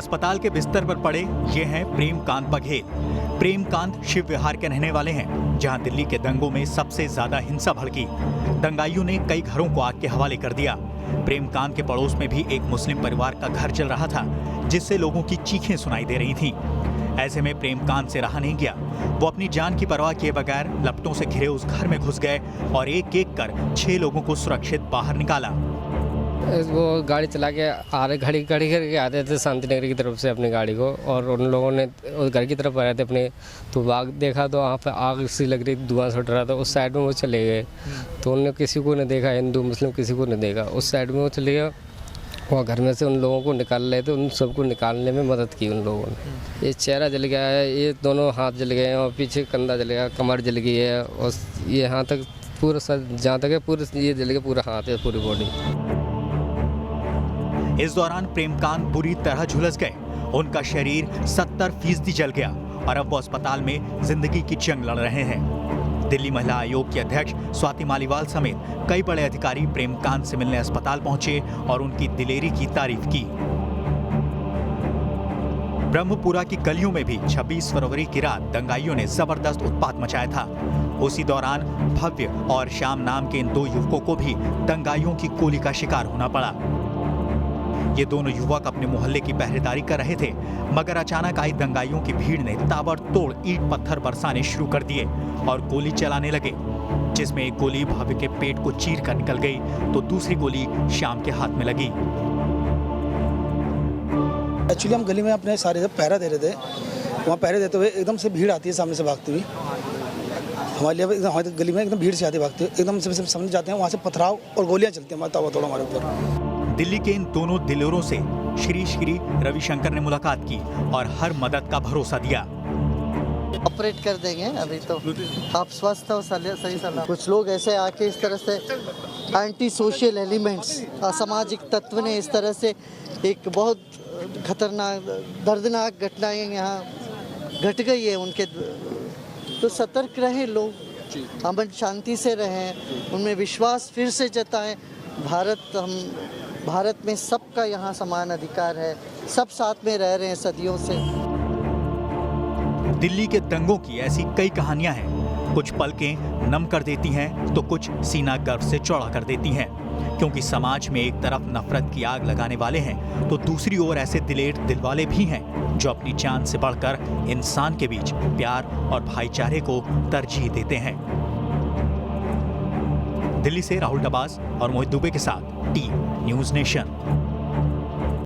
अस्पताल के बिस्तर पर पड़े ये हैं प्रेमकांत बघेल। प्रेमकांत शिव विहार के रहने वाले हैं, जहां दिल्ली के दंगों में सबसे ज्यादा हिंसा भड़की। दंगाइयों ने कई घरों को आग के हवाले कर दिया। प्रेमकांत के पड़ोस में भी एक मुस्लिम परिवार का घर जल रहा था, जिससे लोगों की चीखें सुनाई दे रही थीं। ऐसे में प्रेमकांत से रहा नहीं गया। वो अपनी जान की परवाह किए बगैर लपटों से घिरे उस घर में घुस गए और एक एक कर 6 लोगों को सुरक्षित बाहर निकाला। वो गाड़ी चला के आ रहे घड़ी करके आते थे शांति नगर की तरफ से अपनी गाड़ी को, और उन लोगों ने उस घर की तरफ आ रहे थे अपने, तो आग देखा तो वहाँ पे आग सी लग रही, धुआं छुट रहा था। उस साइड में वो चले गए, तो उन्होंने किसी को नहीं देखा, हिंदू मुस्लिम किसी को नहीं देखा। उस साइड में वो चले गए, वहाँ घर में से उन लोगों को निकाल रहे थे, उन सबको निकालने में मदद की उन लोगों ने। ये चेहरा जल गया है, ये दोनों हाथ जल गए हैं, और पीछे कंधा जल गया, कमर जल गई है, और ये यहाँ तक पूरा सर जहाँ तक है पूरे ये जल गया, पूरा हाथ है, पूरी बॉडी। इस दौरान प्रेमकांत बुरी तरह झुलस गए। उनका शरीर 70% जल गया और अब वो अस्पताल में जिंदगी की जंग लड़ रहे हैं। दिल्ली महिला आयोग की अध्यक्ष स्वाति मालीवाल समेत कई बड़े अधिकारी प्रेमकांत से मिलने अस्पताल पहुंचे और उनकी दिलेरी की तारीफ की। ब्रह्मपुरा की गलियों में भी 26 फरवरी की रात दंगाइयों ने जबरदस्त उत्पात मचाया था। उसी दौरान भव्य और श्याम नाम के इन 2 युवकों को भी दंगाइयों की गोली का शिकार होना पड़ा। ये दोनों युवक अपने मोहल्ले की पहरेदारी कर रहे थे, मगर अचानक आई दंगाइयों की भीड़ ने ताबड़तोड़ ईंट पत्थर बरसाने शुरू कर दिए और गोली चलाने लगे, जिसमें एक गोली भव्य के पेट को चीर कर निकल गई तो दूसरी गोली श्याम के हाथ में लगी। एक्चुअली हम गली में अपने सारे पहरा दे रहे थे। वहाँ पहरे देते हुए एकदम से भीड़ आती है सामने से भागती हुई। हमारे गली में एकदम भीड़ से आती है भागती हुई, एकदम से समझ जाते हैं, वहाँ से पथराव और गोलियाँ चलती हैं ताबड़तोड़ हमारे ऊपर। दिल्ली के इन दोनों दिलेरों से श्री रविशंकर ने मुलाकात की और हर मदद का भरोसा दिया। ऑपरेट कर देंगे, अभी तो आप स्वस्थ हो, सही सलाह। कुछ लोग ऐसे आके इस तरह से एंटी सोशल एलिमेंट्स, असामाजिक तत्व ने इस तरह से एक बहुत खतरनाक दर्दनाक घटनाएं यहाँ घट गई है उनके, तो सतर्क रहें लोग, अमन शांति से रहें, उनमें विश्वास फिर से जताएं। भारत में सबका यहाँ समान अधिकार है, सब साथ में रह रहे हैं सदियों से। दिल्ली के दंगों की ऐसी कई कहानियां हैं। कुछ पलकें नम कर देती हैं तो कुछ सीना गर्व से चौड़ा कर देती हैं, क्योंकि समाज में एक तरफ नफरत की आग लगाने वाले हैं तो दूसरी ओर ऐसे दिलेर दिलवाले भी हैं जो अपनी जान से बढ़कर इंसान के बीच प्यार और भाईचारे को तरजीह देते हैं। दिल्ली से राहुल डबास और मोहित दुबे के साथ टी न्यूज़ नेशन।